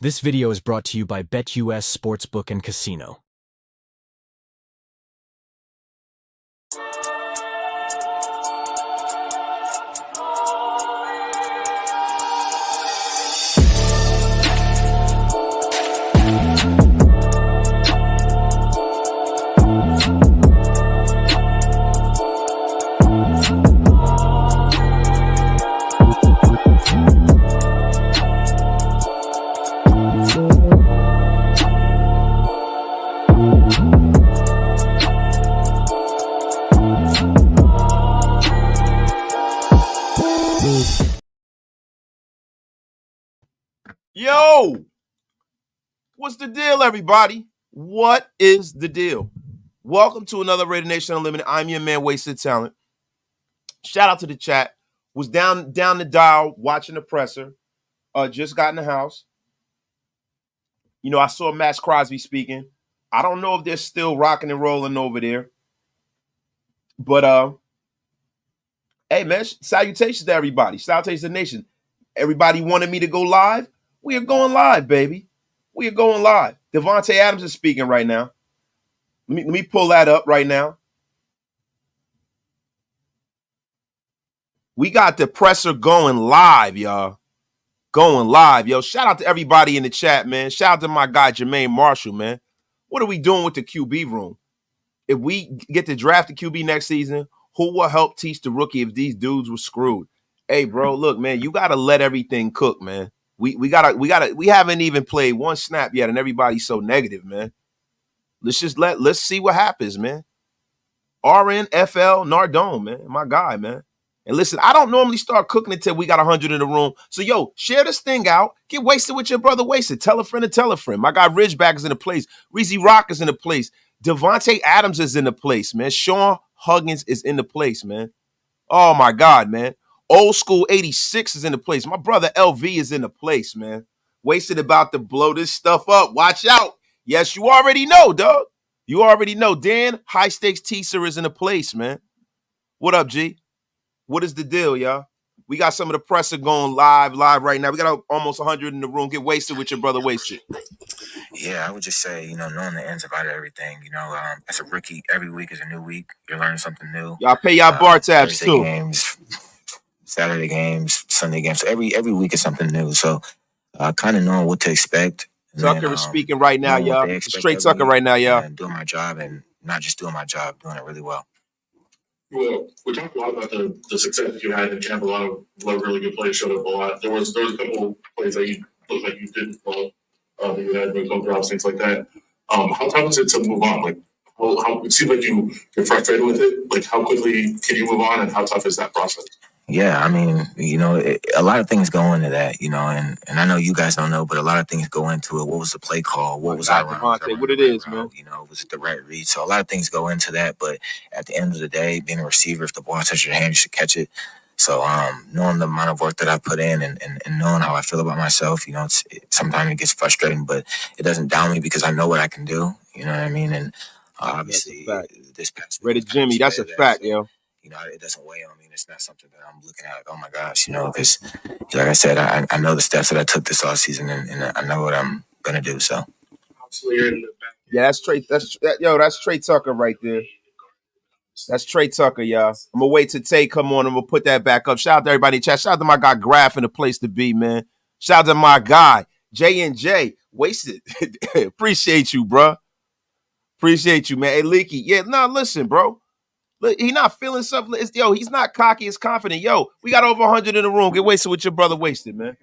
This video is brought to you by BetUS Sportsbook and Casino. Yo, what's the deal, everybody? What is the deal? Welcome to another Raider Nation Unlimited. I'm your man, Wasted Talent. Shout out to the chat. Was down the dial watching the presser. Just got in the house. You know, I saw Max Crosby speaking. I don't know if they're still rocking and rolling over there. But hey, man, salutations to everybody. Salutations to the nation. Everybody wanted me to go live. We are going live, baby. We are going live. Devontae Adams is speaking right now. Let me pull that up right now. We got the presser going live, y'all. Going live, yo. Shout out to everybody in the chat, man. Shout out to my guy, Jermaine Marshall, man. What are we doing with the QB room? If we get to draft the QB next season, who will help teach the rookie if these dudes were screwed? Hey, bro, look, man, you got to let everything cook, man. We haven't even played one snap yet, and everybody's so negative, man. Let's see what happens, man. RN, FL, Nardone, man, my guy, man. And listen, I don't normally start cooking until we got 100 in the room. So, yo, share this thing out. Get wasted with your brother, wasted. Tell a friend to tell a friend. My guy Ridgeback is in the place. Reezy Rock is in the place. Devontae Adams is in the place, man. Sean Huggins is in the place, man. Oh, my God, man. Old School 86 is in the place. My brother LV is in the place, man. Wasted about to blow this stuff up. Watch out. Yes, you already know, dog. You already know. Dan, High Stakes Teaser is in the place, man. What up, G? What is the deal, y'all? We got some of the presser going live right now. We got almost 100 in the room. Get wasted with your brother, wasted. Yeah, I would just say, knowing the ins about everything, as a rookie, every week is a new week. You're learning something new. Y'all pay y'all bar tabs, Thursday too. Games, Saturday games, Sunday games. So every week is something new. So kind of knowing what to expect. Tucker is speaking right now, y'all. Straight Tucker right now, y'all. And doing my job, and not just doing my job, doing it really well. Well, we talked a lot about the success that you had in camp. A lot of really good plays showed up a lot. There was a couple plays that you looked like you didn't love. That you had no drops, things like that. How tough is it to move on? Like, how it seems like you're frustrated with it. Like, how quickly can you move on, and how tough is that process? Yeah, I mean, a lot of things go into that, and I know you guys don't know, but a lot of things go into it. What was the play call? What was I running? What it is, man. Was it the right read? So a lot of things go into that, but at the end of the day, being a receiver, if the ball touches your hand, you should catch it. So knowing the amount of work that I put in and knowing how I feel about myself, sometimes it gets frustrating, but it doesn't down me because I know what I can do. You know what I mean? And obviously, this past week, Ready, Jimmy, that's a fact, yo. It doesn't weigh on me. It's not something that I'm looking at like, oh my gosh, because like I said, I know the steps that I took this offseason and I know what I'm gonna do. So yeah, that's Trey. That's Trey Tucker right there. That's Trey Tucker, y'all. I'm gonna wait till Tay come on and we'll put that back up. Shout out to everybody in chat. Shout out to my guy Graf in the place to be, man. Shout out to my guy J&J. Wasted. Appreciate you, bro. Appreciate you, man. Hey, Leaky. Yeah, listen, bro. Look, he not feeling something. He's not cocky. He's confident. Yo, we got over 100 in the room. Get wasted with your brother, wasted, man.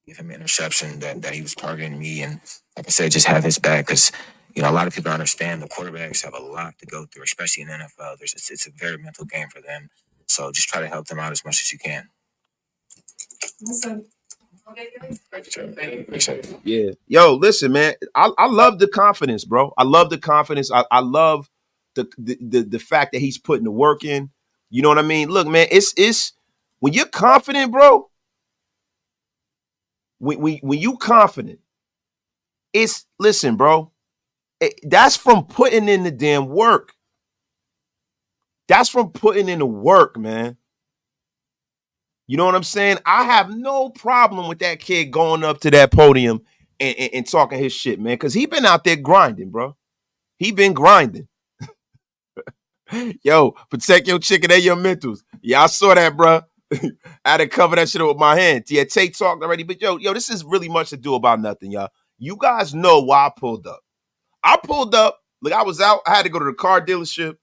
Give him an interception that he was targeting me, and like I said, just have his back because a lot of people don't understand the quarterbacks have a lot to go through, especially in the NFL. It's a very mental game for them. So just try to help them out as much as you can. Listen. Yeah. Yo, listen, man. I love the confidence, bro. I love the confidence. I love the fact that he's putting the work in. You know what I mean? Look, man, it's when you're confident, bro. When you confident, listen, bro. That's from putting in the damn work. That's from putting in the work, man. You know what I'm saying? I have no problem with that kid going up to that podium and talking his shit, man, because he been out there grinding, bro. He been grinding. Yo, protect your chicken and your mentals. Yeah, I saw that, bro. I had to cover that shit up with my hand. Yeah, Tate talked already, but yo, this is really much to do about nothing, y'all. You guys know why I pulled up. I pulled up. Look, I was out. I had to go to the car dealership.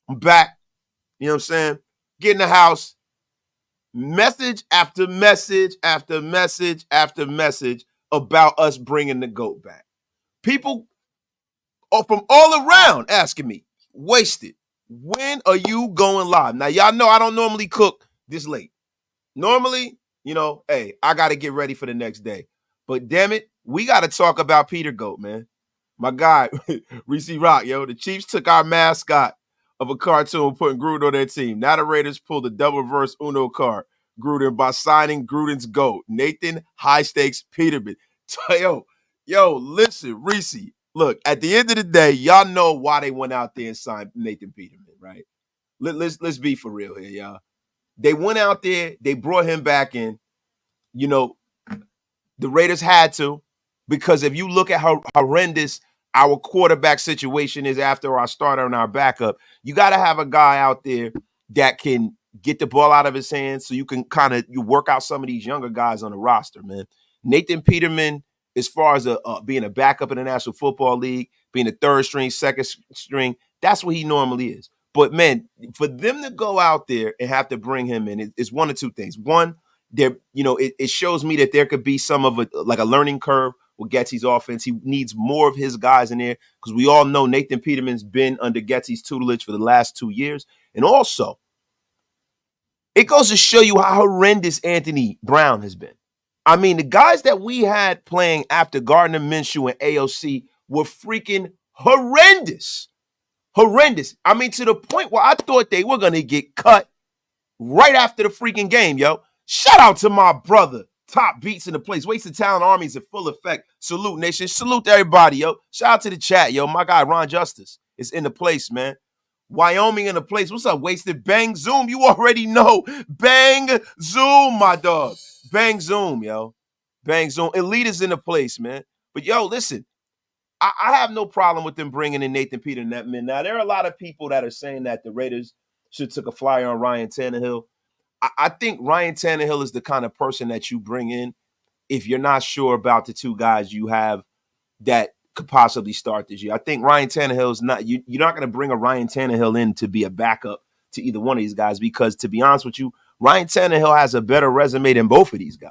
I'm back. You know what I'm saying? Get in the house. Message after message after message after message about us bringing the GOAT back. People from all around asking me, Wasted, when are you going live? Now, y'all know I don't normally cook this late. Normally, hey, I got to get ready for the next day. But damn it, we got to talk about Peter GOAT, man. My guy, Reese Rock, the Chiefs took our mascot of a cartoon putting Gruden on their team. Now the Raiders pulled the double reverse Uno card, Gruden, by signing Gruden's GOAT, Nathan High Stakes Peterman. Listen, Reese, look, at the end of the day, y'all know why they went out there and signed Nathan Peterman, right? Let's be for real here, y'all. They went out there, they brought him back in. The Raiders had to, because if you look at how horrendous our quarterback situation is after our starter and our backup, you got to have a guy out there that can get the ball out of his hands so you can you work out some of these younger guys on the roster, man. Nathan Peterman, as far as being a backup in the National Football League, being a third string, second string, that's what he normally is. But, man, for them to go out there and have to bring him in, it's one of two things. One, it shows me that there could be some of a learning curve with Getsy's offense. He needs more of his guys in there because we all know Nathan Peterman's been under Getsy's tutelage for the last 2 years. And also, it goes to show you how horrendous Anthony Brown has been. I mean, the guys that we had playing after Gardner Minshew and AOC were freaking horrendous. Horrendous. I mean, to the point where I thought they were going to get cut right after the freaking game, yo. Shout out to my brother. Top beats in the place. Wasted Talent Army is in full effect. Salute, nation. Salute to everybody, yo. Shout out to the chat, yo. My guy, Ron Justice, is in the place, man. Wyoming in the place. What's up, Wasted? Bang Zoom. You already know. Bang Zoom, my dog. Bang Zoom, yo. Bang Zoom. Elite is in the place, man. But, yo, listen. I have no problem with them bringing in Nathan Peterman. Now, there are a lot of people that are saying that the Raiders should took a flyer on Ryan Tannehill. I think Ryan Tannehill is the kind of person that you bring in if you're not sure about the two guys you have that could possibly start this year. I think Ryan Tannehill is not – you're not going to bring a Ryan Tannehill in to be a backup to either one of these guys because, to be honest with you, Ryan Tannehill has a better resume than both of these guys.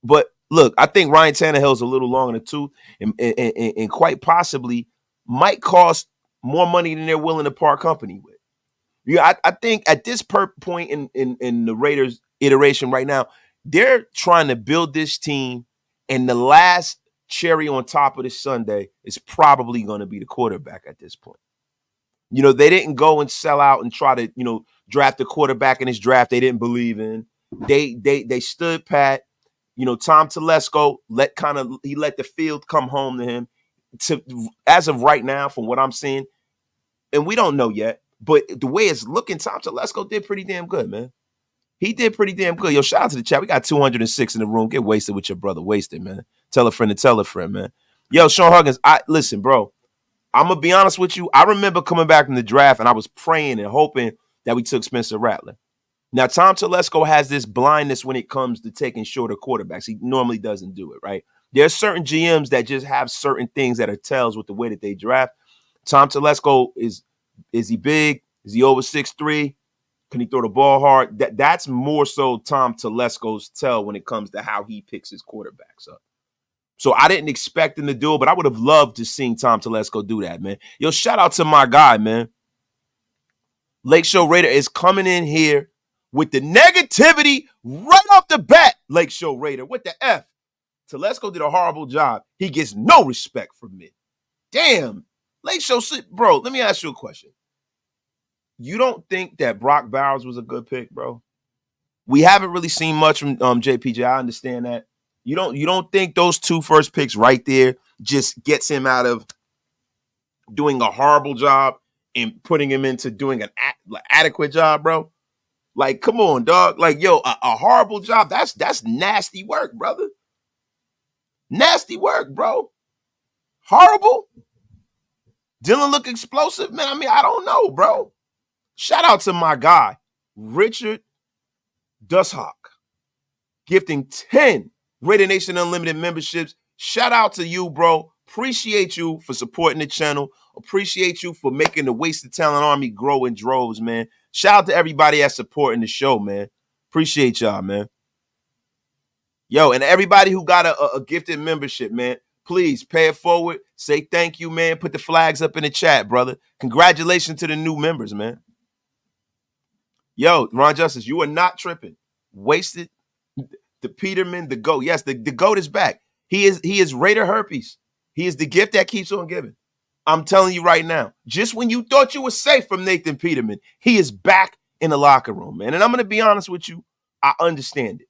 But look, I think Ryan Tannehill is a little long in the tooth and quite possibly might cost more money than they're willing to part company with. Yeah, I think at this point in the Raiders iteration right now, they're trying to build this team, and the last cherry on top of this sundae is probably going to be the quarterback at this point. They didn't go and sell out and try to, draft a quarterback in this draft they didn't believe in. They stood pat. Tom Telesco let the field come home to him. As of right now, from what I'm seeing, and we don't know yet, but the way it's looking, Tom Telesco did pretty damn good, man. He did pretty damn good. Yo, shout out to the chat. We got 206 in the room. Get wasted with your brother. Wasted, man. Tell a friend to tell a friend, man. Yo, Sean Huggins, listen, bro. I'm going to be honest with you. I remember coming back from the draft, and I was praying and hoping that we took Spencer Rattler. Now, Tom Telesco has this blindness when it comes to taking shorter quarterbacks. He normally doesn't do it, right? There are certain GMs that just have certain things that are tells with the way that they draft. Tom Telesco is he big? Is he over 6'3"? Can he throw the ball hard? That's more so Tom Telesco's tell when it comes to how he picks his quarterbacks up. So I didn't expect him to do it, but I would have loved to see Tom Telesco do that, man. Yo, shout out to my guy, man. Lake Show Raider is coming in here with the negativity right off the bat. Lake Show Raider, what the F? Telesco did a horrible job. He gets no respect from me. Damn. Lake Show, bro, let me ask you a question. You don't think that Brock Bowers was a good pick, bro? We haven't really seen much from JPJ. I understand that. You don't think those two first picks right there just gets him out of doing a horrible job and putting him into doing an adequate job, bro? Like, come on, dog. Like, yo, a horrible job. That's nasty work, brother. Nasty work, bro. Horrible. Dylan look explosive, man. I mean, I don't know, bro. Shout out to my guy, Richard Dushawk, gifting 10 Raider Nation Unlimited memberships. Shout out to you, bro. Appreciate you for supporting the channel. Appreciate you for making the Wasted Talent Army grow in droves, man. Shout out to everybody that's supporting the show, man. Appreciate y'all, man. Yo, and everybody who got a gifted membership, man, please pay it forward. Say thank you, man. Put the flags up in the chat, brother. Congratulations to the new members, man. Yo, Ron Justice, you are not tripping. Wasted. The Peterman, the GOAT. Yes, the GOAT is back. He is Raider herpes. He is the gift that keeps on giving. I'm telling you right now, just when you thought you were safe from Nathan Peterman, he is back in the locker room, man. And I'm gonna be honest with you, I understand it.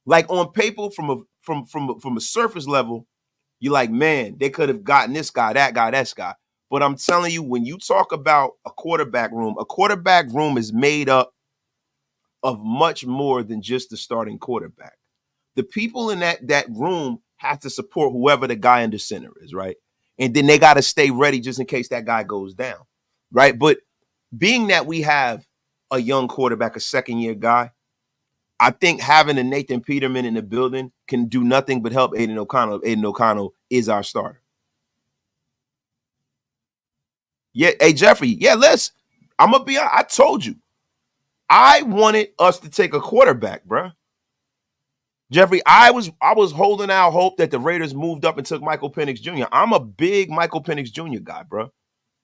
Like on paper, from a surface level, you're like, man, they could have gotten this guy, that guy. But I'm telling you, when you talk about a quarterback room is made up of much more than just the starting quarterback. The people in that room have to support whoever the guy under center is, right? And then they got to stay ready just in case that guy goes down, right? But being that we have a young quarterback, a second-year guy, I think having a Nathan Peterman in the building can do nothing but help Aidan O'Connell. Aidan O'Connell is our starter. Yeah, hey, Jeffrey, yeah, I'm going to be honest. I told you. I wanted us to take a quarterback, bro. Jeffrey, I was holding out hope that the Raiders moved up and took Michael Penix Jr. I'm a big Michael Penix Jr. guy, bro.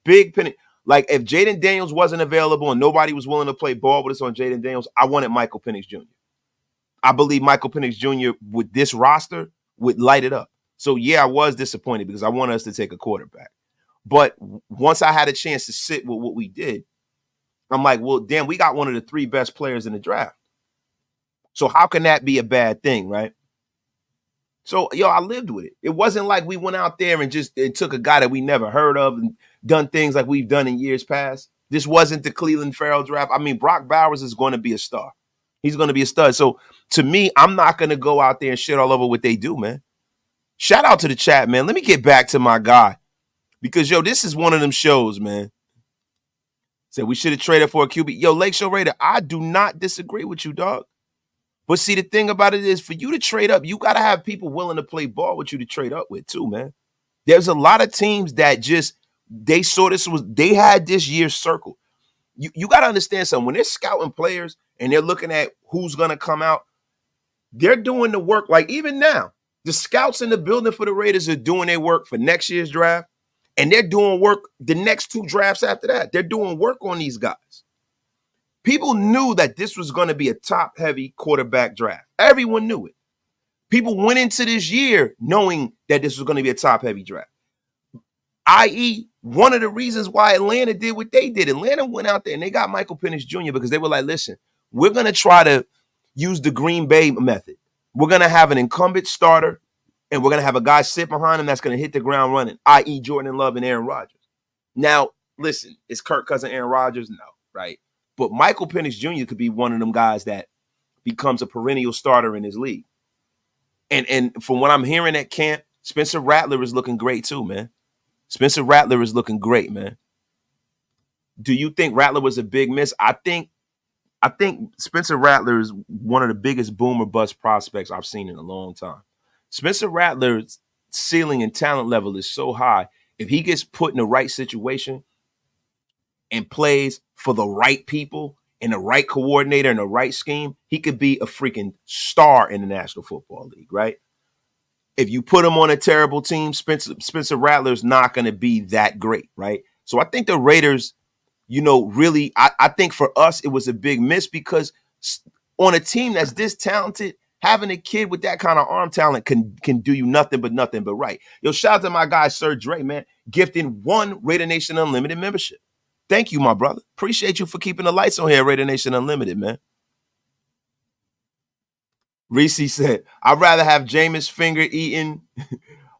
Big Penix. Like, if Jaden Daniels wasn't available and nobody was willing to play ball with us on Jaden Daniels, I wanted Michael Penix Jr. I believe Michael Penix Jr. with this roster would light it up. So, yeah, I was disappointed because I wanted us to take a quarterback. But once I had a chance to sit with what we did, I'm like, well, damn, we got one of the 3 best players in the draft. So how can that be a bad thing, right? So, yo, I lived with it. It wasn't like we went out there and just took a guy that we never heard of and done things like we've done in years past. This wasn't the Cleveland Farrell draft. I mean, Brock Bowers is going to be a star. He's going to be a stud. So, to me, I'm not going to go out there and shit all over what they do, man. Shout out to the chat, man. Let me get back to my guy. Because, yo, this is one of them shows, man. Said we should have traded for a QB. Yo, Lakeshore Raider, I do not disagree with you, dog. But see, the thing about it is for you to trade up, you got to have people willing to play ball with you to trade up with too, man. There's a lot of teams that just, they had this year circled. You got to understand something. When they're scouting players and they're looking at who's going to come out, they're doing the work. Like even now, the scouts in the building for the Raiders are doing their work for next year's draft. And they're doing work the next 2 drafts after that. They're doing work on these guys. People knew that this was going to be a top-heavy quarterback draft. Everyone knew it. People went into this year knowing that this was going to be a top-heavy draft. I.e., one of the reasons why Atlanta did what they did. Atlanta went out there and they got Michael Penix Jr. because they were like, listen, we're going to try to use the Green Bay method. We're going to have an incumbent starter, and we're going to have a guy sit behind him that's going to hit the ground running, i.e. Jordan Love and Aaron Rodgers. Now, listen, is Kirk Cousins Aaron Rodgers? No, right? But Michael Penix Jr. could be one of them guys that becomes a perennial starter in his league. And from what I'm hearing at camp, Spencer Rattler is looking great too, man. Spencer Rattler is looking great, man. Do you think Rattler was a big miss? I think Spencer Rattler is one of the biggest boomer bust prospects I've seen in a long time. Spencer Rattler's ceiling and talent level is so high. If he gets put in the right situation and plays for the right people and the right coordinator and the right scheme, he could be a freaking star in the National Football League, right? If you put him on a terrible team, Spencer Rattler's not going to be that great, right? So I think the Raiders, really, I think for us, it was a big miss because on a team that's this talented, having a kid with that kind of arm talent can do you nothing but right. Yo, shout out to my guy, Sir Dre, man, gifting 1 Raider Nation Unlimited membership. Thank you, my brother. Appreciate you for keeping the lights on here, Raider Nation Unlimited, man. Reese said, I'd rather have Jameis finger eating,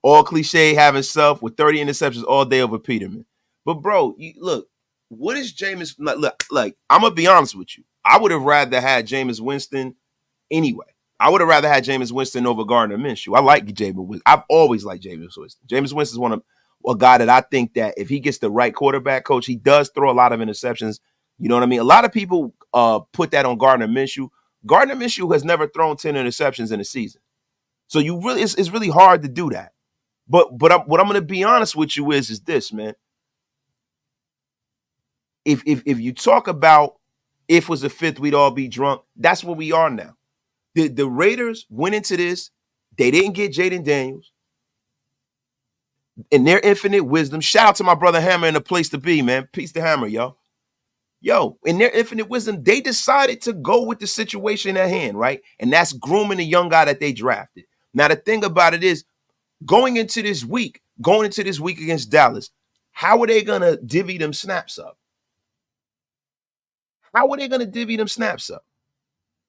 all cliche, have himself with 30 interceptions all day over Peterman. But, bro, look, what is Jameis? Look, I'm going to be honest with you. I would have rather had Jameis Winston anyway. I would have rather had Jameis Winston over Gardner Minshew. I like Jameis Winston. I've always liked Jameis Winston. Jameis Winston is a guy that I think that if he gets the right quarterback coach, he does throw a lot of interceptions. You know what I mean? A lot of people put that on Gardner Minshew. Gardner Minshew has never thrown 10 interceptions in a season. So it's really hard to do that. But what I'm going to be honest with you is this, man. If you talk about if was the fifth, we'd all be drunk, that's where we are now. The Raiders went into this. They didn't get Jaden Daniels. In their infinite wisdom, shout out to my brother Hammer in the place to be, man. Peace to Hammer, yo. Yo, in their infinite wisdom, they decided to go with the situation at hand, right? And that's grooming the young guy that they drafted. Now, the thing about it is, going into this week against Dallas, how are they going to divvy them snaps up? How are they going to divvy them snaps up?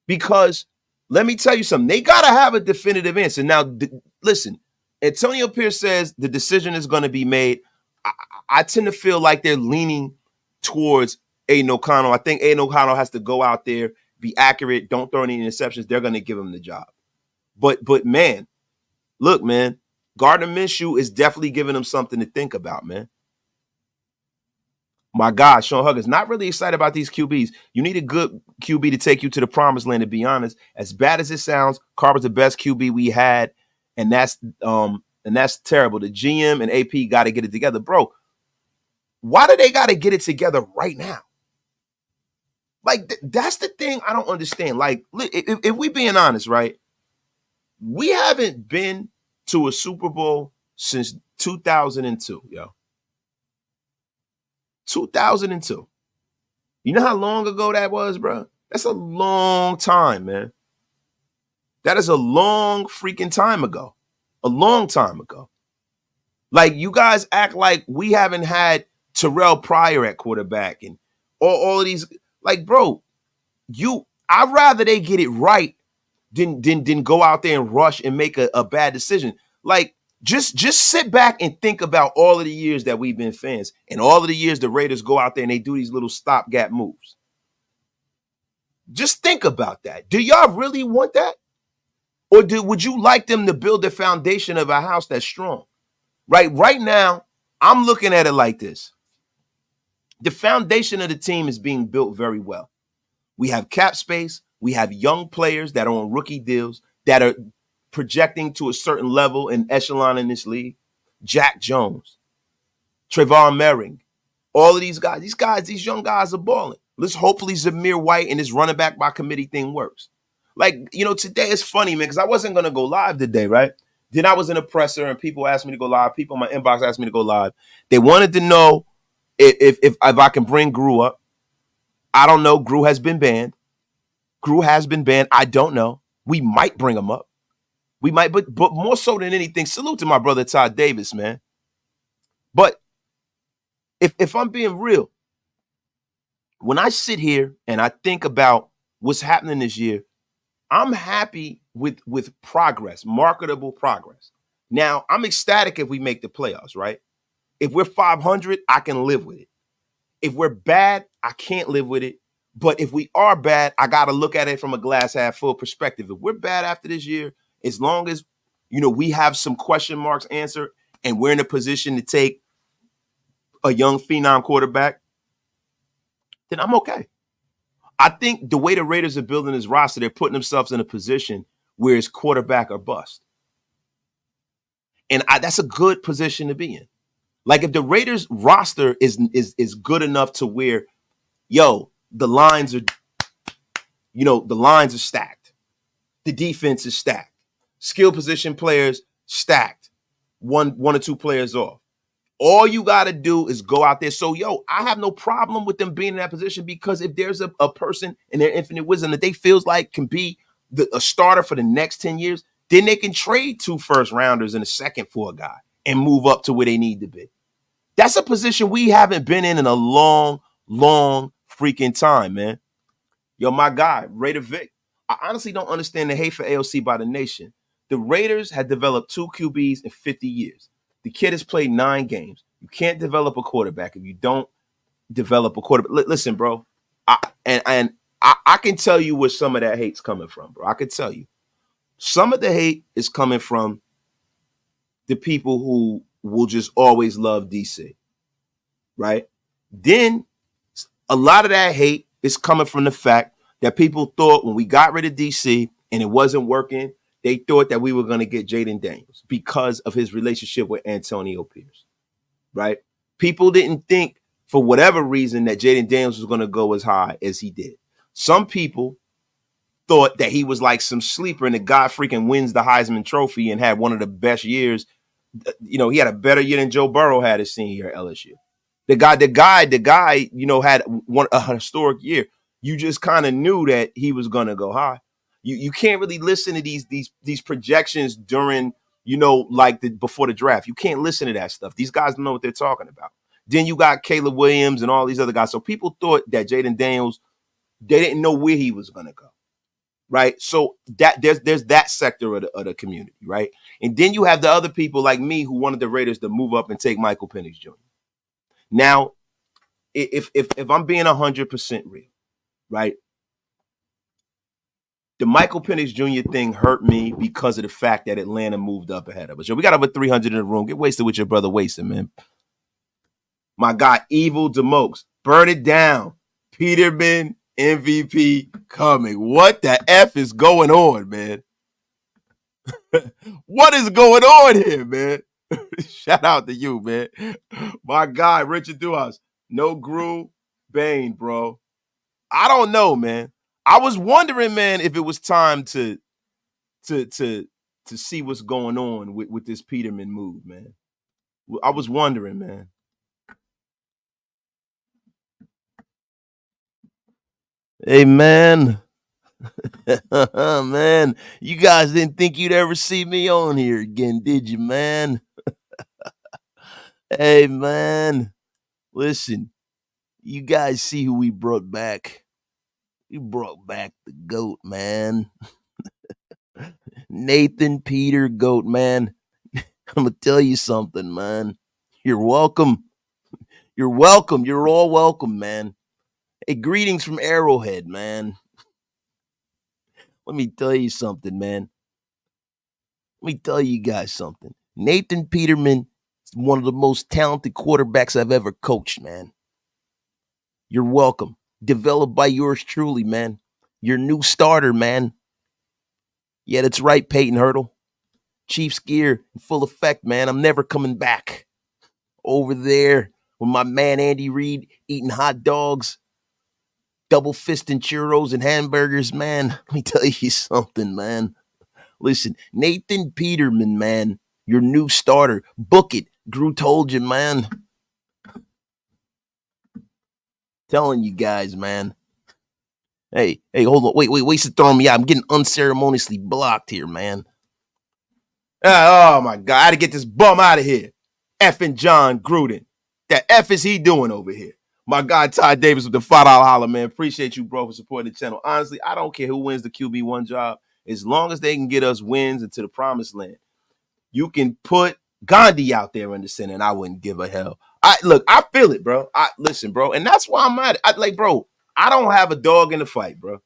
Because let me tell you something. They got to have a definitive answer. Now, listen, Antonio Pierce says the decision is going to be made. I tend to feel like they're leaning towards Aidan O'Connell. I think Aidan O'Connell has to go out there, be accurate, don't throw any interceptions. They're going to give him the job. But man, look, man, Gardner Minshew is definitely giving him something to think about, man. My God, Sean Huggins, not really excited about these QBs. You need a good QB to take you to the promised land, to be honest. As bad as it sounds, Carver's the best QB we had, and that's terrible. The GM and AP got to get it together. Bro, why do they got to get it together right now? Like, that's the thing I don't understand. Like, if we being honest, right, we haven't been to a Super Bowl since 2002, yo. 2002. You know how long ago that was, bro? That's a long time, man. That is a long freaking time ago. A long time ago. Like, you guys act like we haven't had Terrell Pryor at quarterback and all of these. Like, bro, I'd rather they get it right than go out there and rush and make a bad decision. Like, just sit back and think about all of the years that we've been fans and all of the years the Raiders go out there and they do these little stopgap moves. Just think about that. Do y'all really want that? Or would you like them to build the foundation of a house that's strong? Right now, I'm looking at it like this. The foundation of the team is being built very well. We have cap space. We have young players that are on rookie deals that are projecting to a certain level and echelon in this league. Jack Jones, Trayvon Merring, all of these guys, these young guys are balling. Let's hopefully Zamir White and this running back by committee thing works. Like, you know, today it's funny, man, because I wasn't going to go live today, right? Then I was in a presser and people asked me to go live. People in my inbox asked me to go live. They wanted to know if I can bring Gru up. I don't know. Gru has been banned. I don't know. We might bring him up. We might, but more so than anything, salute to my brother Todd Davis, man. But if I'm being real, when I sit here and I think about what's happening this year, I'm happy with progress, marketable progress. Now, I'm ecstatic if we make the playoffs, right? If we're 500, I can live with it. If we're bad, I can't live with it. But if we are bad, I got to look at it from a glass half full perspective. If we're bad after this year, as long as, you know, we have some question marks answered and we're in a position to take a young phenom quarterback, then I'm okay. I think the way the Raiders are building this roster, they're putting themselves in a position where it's quarterback or bust. And that's a good position to be in. Like, if the Raiders roster is good enough to where, the lines are stacked. The defense is stacked. Skill position players stacked. One or two players off. All you got to do is go out there. So, I have no problem with them being in that position, because if there's a person in their infinite wisdom that they feels like can be a starter for the next 10 years, then they can trade 2 first-rounders and a second for a guy and move up to where they need to be. That's a position we haven't been in a long, long freaking time, man. My guy, Raider Vic. I honestly don't understand the hate for AOC by the nation. The Raiders had developed 2 QBs in 50 years. The kid has played 9 games. You can't develop a quarterback if you don't develop a quarterback. Listen, bro, and I can tell you where some of that hate's coming from, bro. I can tell you. Some of the hate is coming from the people who will just always love DC, right? Then a lot of that hate is coming from the fact that people thought when we got rid of DC and it wasn't working, they thought that we were going to get Jaden Daniels because of his relationship with Antonio Pierce, right? People didn't think, for whatever reason, that Jaden Daniels was going to go as high as he did. Some people thought that he was like some sleeper and the guy freaking wins the Heisman Trophy and had one of the best years. You know, he had a better year than Joe Burrow had his senior year at LSU. The guy, you know, had a historic year. You just kind of knew that he was gonna go high. You can't really listen to these projections during, you know, like before the draft. You can't listen to that stuff. These guys don't know what they're talking about. Then you got Caleb Williams and all these other guys. So people thought that Jaden Daniels, they didn't know where he was gonna go. Right. So that there's that sector of the community, right? And then you have the other people like me who wanted the Raiders to move up and take Michael Penix Jr. Now, if I'm being 100% real, right? The Michael Penix Jr. thing hurt me because of the fact that Atlanta moved up ahead of us. Yo, we got over 300 in the room. Get wasted with your brother wasted, man. My guy, Evil Demokes, burn it down. Peterman MVP coming. What the F is going on, man? What is going on here, man? Shout out to you, man. My guy, Richard Duhas. No Gru Bane, bro. I don't know, man. I was wondering, man, if it was time to see what's going on with this Peterman move, man. I was wondering, man. Hey, man. Man, you guys didn't think you'd ever see me on here again, did you, man? Hey, man. Listen, you guys see who we brought back? We brought back the GOAT, man. Nathan Peter GOAT, man. I'm going to tell you something, man. You're welcome. You're welcome. You're all welcome, man. Hey, greetings from Arrowhead, man. Let me tell you something, man. Let me tell you guys something. Nathan Peterman is one of the most talented quarterbacks I've ever coached, man. You're welcome. Developed by yours truly, man. Your new starter, man. Yeah, that's right, Peyton Hurdle. Chiefs gear in full effect, man. I'm never coming back. Over there with my man Andy Reid eating hot dogs, double fisting churros and hamburgers, man. Let me tell you something, man. Listen, Nathan Peterman, man, your new starter. Book it. Gru told you, man. Telling you guys, man. Hey, hold on. Wait, to throw me out. I'm getting unceremoniously blocked here, man. Oh, my God. I had to get this bum out of here. Effing Jon Gruden. The F is he doing over here? My guy, Ty Davis with the $5 holler, man. Appreciate you, bro, for supporting the channel. Honestly, I don't care who wins the QB1 job. As long as they can get us wins into the promised land. You can put Gandhi out there in the center, and I wouldn't give a hell. I feel it, bro. Listen, bro, and that's why I'm at it. Bro, I don't have a dog in the fight, bro.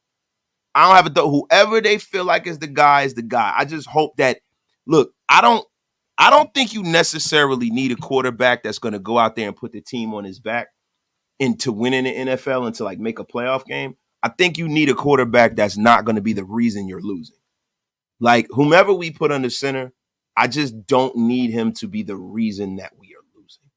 I don't have a dog. Whoever they feel like is the guy is the guy. I just hope that. Look, I don't think you necessarily need a quarterback that's going to go out there and put the team on his back into winning the NFL and to like make a playoff game. I think you need a quarterback that's not going to be the reason you're losing. Like whomever we put under center, I just don't need him to be the reason that we are losing,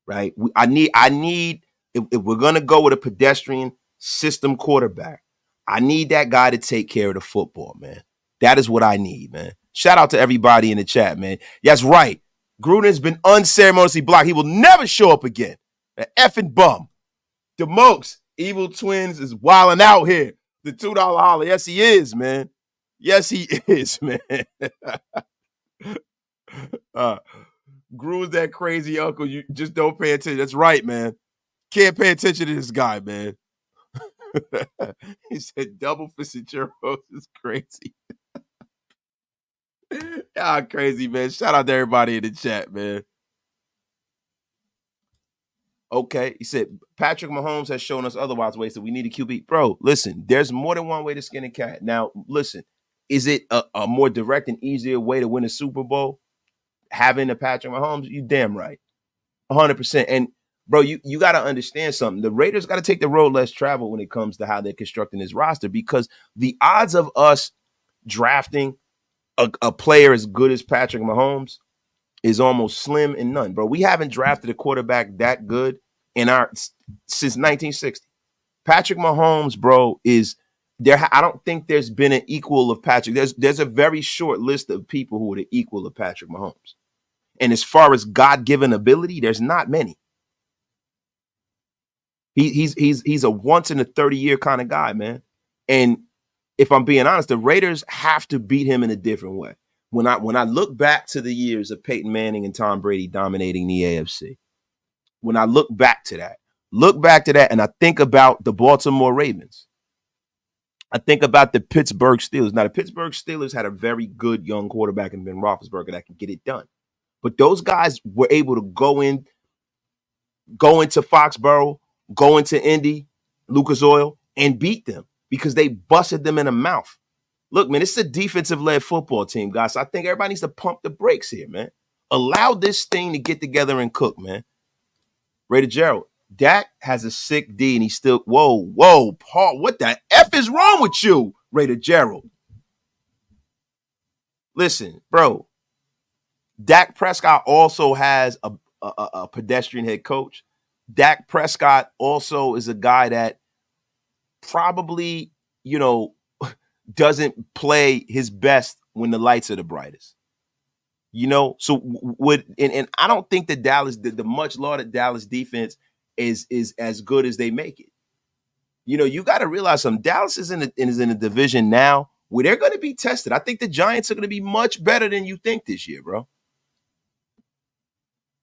right? I need if we're going to go with a pedestrian system quarterback, I need that guy to take care of the football, man. That is what I need, man. Shout out to everybody in the chat, man. That's right. Gruden's been unceremoniously blocked. He will never show up again. An effing bum. The Mokes, Evil Twins is wilding out here. The $2 holler. Yes, he is, man. Yes, he is, man. Gru's that crazy uncle. You just don't pay attention. That's right, man. Can't pay attention to this guy, man. He said double fisted churros is crazy. Y'all crazy, man. Shout out to everybody in the chat, man. Okay, he said Patrick Mahomes has shown us otherwise ways that we need a QB. Bro, listen, there's more than one way to skin a cat. Now, listen, is it a more direct and easier way to win a Super Bowl? Having a Patrick Mahomes, you damn right. 100%. And bro, you got to understand something. The Raiders got to take the road less traveled when it comes to how they're constructing this roster, because the odds of us drafting a player as good as Patrick Mahomes is almost slim and none, bro. We haven't drafted a quarterback that good since 1960. Patrick Mahomes, bro, is there. I don't think there's been an equal of Patrick. There's a very short list of people who are the equal of Patrick Mahomes. And as far as God-given ability, there's not many. He's a once in a 30-year kind of guy, man. And if I'm being honest, the Raiders have to beat him in a different way. When I look back to the years of Peyton Manning and Tom Brady dominating the AFC, when I look back to that, and I think about the Baltimore Ravens, I think about the Pittsburgh Steelers. Now, the Pittsburgh Steelers had a very good young quarterback in Ben Roethlisberger that could get it done. But those guys were able to go into Foxborough, go into Indy, Lucas Oil, and beat them because they busted them in the mouth. Look, man, it's a defensive-led football team, guys. So I think everybody needs to pump the brakes here, man. Allow this thing to get together and cook, man. Raider Gerald, Dak has a sick D, and he's still, whoa, Paul, what the F is wrong with you, Raider Gerald? Listen, bro, Dak Prescott also has a pedestrian head coach. Dak Prescott also is a guy that probably, doesn't play his best when the lights are the brightest. So and I don't think that Dallas, the much lauded Dallas defense is as good as they make it. You got to realize something. Dallas is in a division now where they're going to be tested. I think the Giants are going to be much better than you think this year, bro.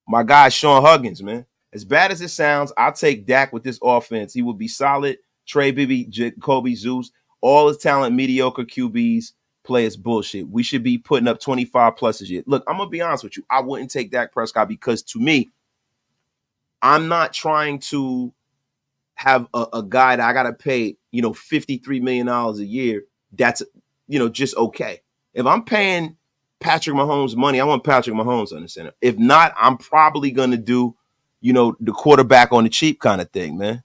My guy, Sean Huggins, man. As bad as it sounds, I'll take Dak with this offense. He will be solid. Trey Bibby, Jacoby Zeus, all his talent, mediocre QBs play is bullshit. We should be putting up 25 plus this year. Look, I'm going to be honest with you. I wouldn't take Dak Prescott because, to me, I'm not trying to have a guy that I got to pay, $53 million a year. That's, just okay. If I'm paying Patrick Mahomes money, I want Patrick Mahomes on the center. If not, I'm probably going to do, the quarterback on the cheap kind of thing, man.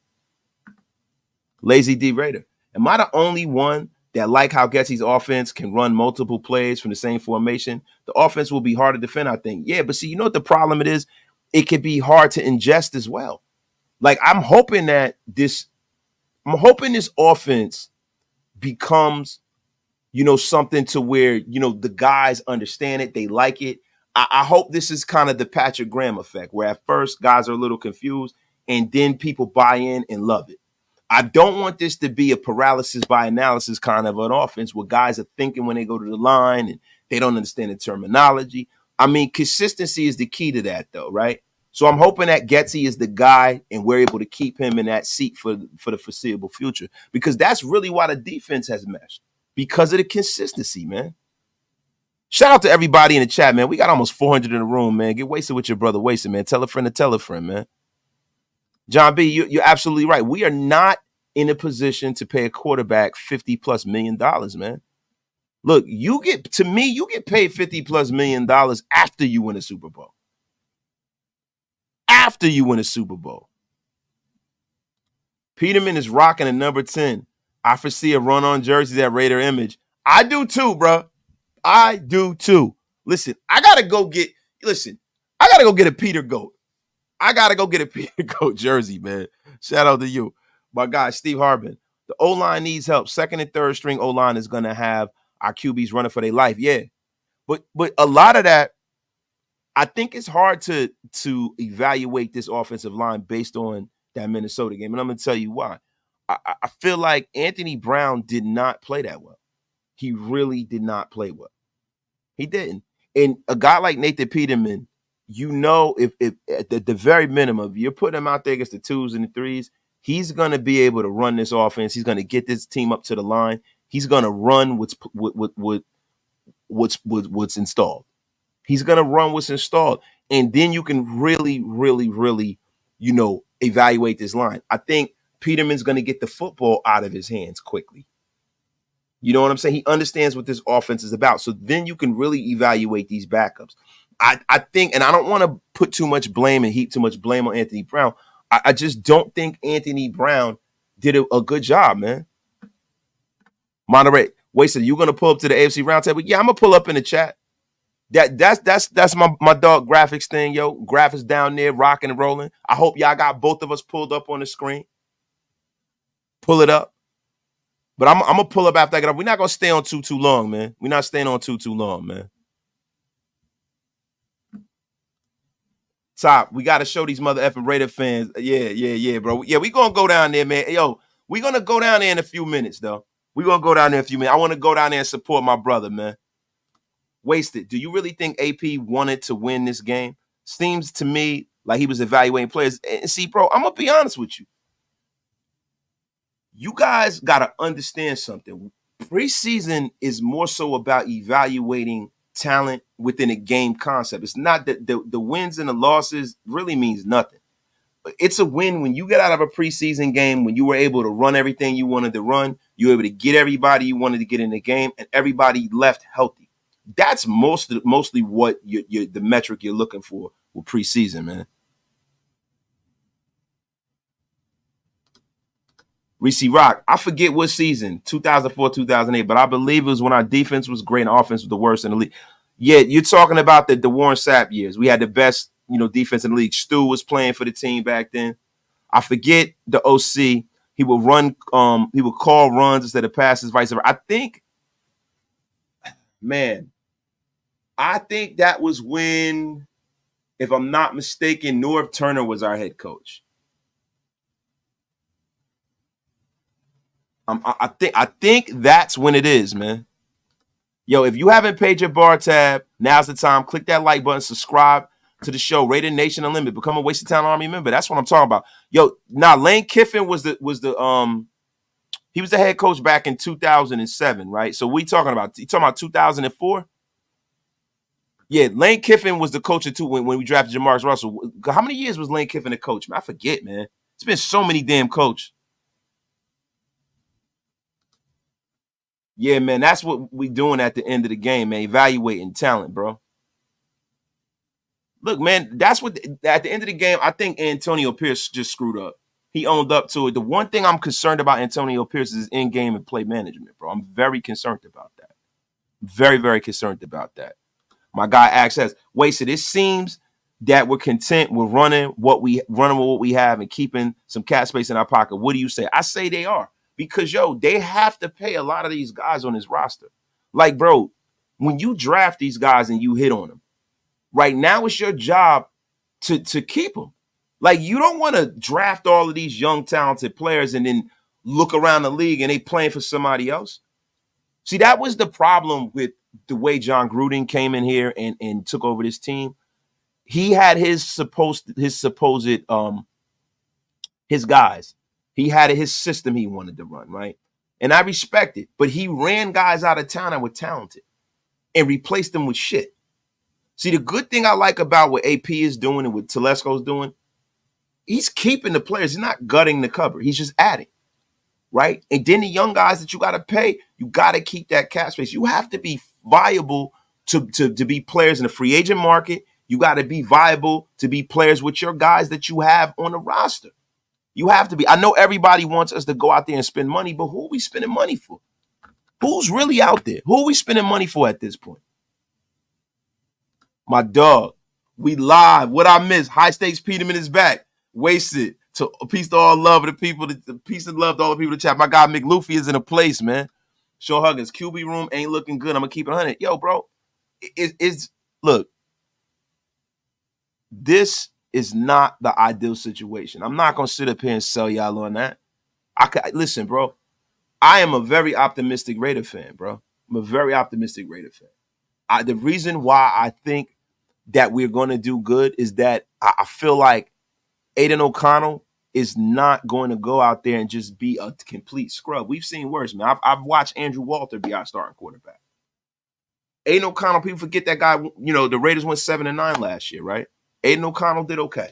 Lazy D Raider. Am I the only one that like how Getsy's offense can run multiple plays from the same formation? The offense will be hard to defend, I think. Yeah, but see, you know what the problem it is? It can be hard to ingest as well. Like, I'm hoping this offense becomes, something to where, the guys understand it, they like it. I hope this is kind of the Patrick Graham effect, where at first guys are a little confused and then people buy in and love it. I don't want this to be a paralysis by analysis kind of an offense where guys are thinking when they go to the line and they don't understand the terminology. I mean, consistency is the key to that, though, right? So I'm hoping that Getsy is the guy and we're able to keep him in that seat for the foreseeable future, because that's really why the defense has meshed, because of the consistency, man. Shout out to everybody in the chat, man. We got almost 400 in the room, man. Get wasted with your brother Wasted, man. Tell a friend to tell a friend, man. John B., you're absolutely right. We are not in a position to pay a quarterback $50+ million, man. Look, you get paid $50+ million after you win a Super Bowl. After you win a Super Bowl. Peterman is rocking a number 10. I foresee a run on jerseys at Raider Image. I do too, bro. I do too. Listen, I gotta go get a Peter Goat. I gotta go get a Peter Goat jersey, man. Shout out to you. My guy, Steve Harbin. The O-line needs help. Second and third string O-line is gonna have our QBs running for their life. Yeah. But a lot of that, I think it's hard to evaluate this offensive line based on that Minnesota game. And I'm gonna tell you why. I feel like Anthony Brown did not play that well. He really did not play well. He didn't. And a guy like Nathan Peterman, if at the very minimum, if you're putting him out there against the 2s and the 3s, he's going to be able to run this offense. He's going to get this team up to the line. He's going to run what's installed. He's going to run what's installed. And then you can really, really, really, evaluate this line. I think Peterman's going to get the football out of his hands quickly. You know what I'm saying? He understands what this offense is about. So then you can really evaluate these backups. I think, and I don't want to put too much blame and heap too much blame on Anthony Brown. I just don't think Anthony Brown did a good job, man. Monterey, Wasted, you going to pull up to the AFC Roundtable? Yeah, I'm going to pull up in the chat. That's my dog graphics thing, yo. Graphics down there rocking and rolling. I hope y'all got both of us pulled up on the screen. Pull it up. But I'm gonna pull up after I get up. We're not gonna stay on too long, man. We're not staying on too long, man. Top, we gotta show these mother effing Raider fans. Yeah, bro. Yeah, we gonna go down there, man. Yo, we gonna go down there in a few minutes, though. We gonna go down there in a few minutes. I want to go down there and support my brother, man. Wasted. Do you really think AP wanted to win this game? Seems to me like he was evaluating players. And see, bro, I'm gonna be honest with you. You guys got to understand something. Preseason is more so about evaluating talent within a game concept. It's not that the wins and the losses really means nothing. It's a win when you get out of a preseason game, when you were able to run everything you wanted to run, you were able to get everybody you wanted to get in the game, and everybody left healthy. That's mostly what the metric you're looking for with preseason, man. Reese Rock, I forget what season, 2004, 2008, but I believe it was when our defense was great and offense was the worst in the league. Yeah, you're talking about the Warren Sapp years. We had the best, defense in the league. Stu was playing for the team back then. I forget the OC. He would run, he would call runs instead of passes, vice versa. I think that was when, if I'm not mistaken, Norv Turner was our head coach. I think that's when it is, man. Yo, if you haven't paid your bar tab, now's the time. Click that like button, subscribe to the show, Raider Nation Unlimited. Become a Wasted Town Army member. That's what I'm talking about. Yo, Lane Kiffin was the he was the head coach back in 2007, right? So you talking about 2004? Yeah, Lane Kiffin was the coach of when we drafted Jamarcus Russell. How many years was Lane Kiffin a coach? Man, I forget, man. It's been so many damn coaches. Yeah, man, that's what we doing at the end of the game, man. Evaluating talent, bro. Look, man, that's what at the end of the game, I think Antonio Pierce just screwed up. He owned up to it. The one thing I'm concerned about Antonio Pierce is in-game and play management, bro. I'm very concerned about that. Very, very concerned about that. My guy Axe says, Wasted, it seems that we're content with running with what we have and keeping some cap space in our pocket. What do you say? I say they are. Because, they have to pay a lot of these guys on this roster. Like, bro, when you draft these guys and you hit on them, right now it's your job to keep them. Like, you don't want to draft all of these young, talented players and then look around the league and they playing for somebody else. See, that was the problem with the way Jon Gruden came in here and took over this team. He had his guys. He had his system he wanted to run, right? And I respect it. But he ran guys out of town that were talented and replaced them with shit. See, the good thing I like about what AP is doing and what Telesco is doing, he's keeping the players. He's not gutting the cupboard. He's just adding, right? And then the young guys that you got to pay, you got to keep that cap space. You have to be viable to be players in the free agent market. You got to be viable to be players with your guys that you have on the roster. You have to be. I know everybody wants us to go out there and spend money, but who are we spending money for? Who's really out there? Who are we spending money for at this point? My dog, we live. What I miss? High Stakes Peterman is back. Wasted. To a peace to all love of the people. Peace and love to all the people in the chat. My guy McLuffy is in a place, man. Sean Huggins, QB room ain't looking good. I'm gonna keep it 100. Yo, bro, look. This is not the ideal situation. I'm not going to sit up here and sell y'all on that. Listen, bro, I am a very optimistic Raider fan, bro. I'm a very optimistic Raider fan. The reason why I think that we're going to do good is that I feel like Aidan O'Connell is not going to go out there and just be a complete scrub. We've seen worse, man. I've watched Andrew Walter be our starting quarterback. Aidan O'Connell, people forget that guy, the Raiders went 7-9 last year, right? Aidan O'Connell did okay.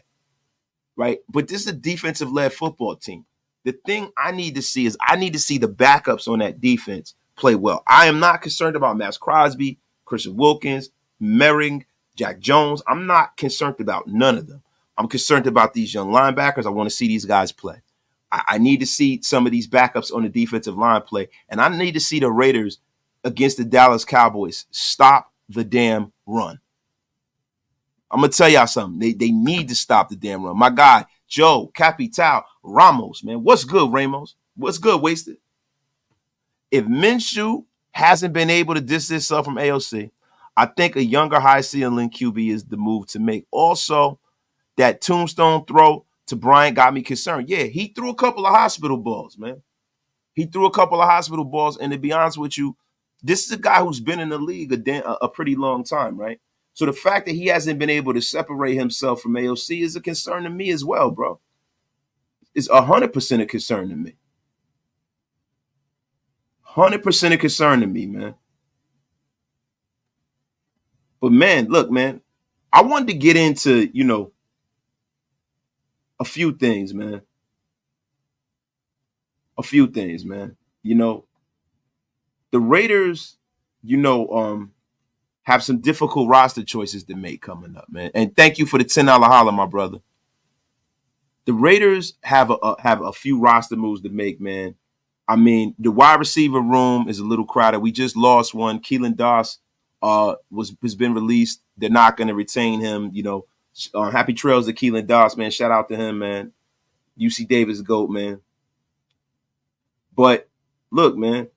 right? But this is a defensive-led football team. The thing I need to see is I need to see the backups on that defense play well. I am not concerned about Max Crosby, Christian Wilkins, Merring, Jack Jones. I'm not concerned about none of them. I'm concerned about these young linebackers. I want to see these guys play. I need to see some of these backups on the defensive line play. And I need to see the Raiders against the Dallas Cowboys stop the damn run. I'm going to tell y'all something. They need to stop the damn run. My guy, Joe Capital Ramos, man. What's good, Ramos? What's good, Wasted? If Minshew hasn't been able to distance himself from AOC, I think a younger high ceiling QB is the move to make. Also, that tombstone throw to Bryant got me concerned. Yeah, he threw a couple of hospital balls, man. He threw a couple of hospital balls, and to be honest with you, this is a guy who's been in the league a pretty long time, right? So the fact that he hasn't been able to separate himself from AOC is a concern to me as well, bro. It's 100% a concern to me. 100% a concern to me, man. But, man, look, man, I wanted to get into, a few things, man. The Raiders, have some difficult roster choices to make coming up, man. And thank you for the $10 holler, my brother. The Raiders have a few roster moves to make, man. I mean, the wide receiver room is a little crowded. We just lost one. Keelan Doss has been released. They're not going to retain him. Happy trails to Keelan Doss, man. Shout out to him, man. UC Davis GOAT, man. But look, man,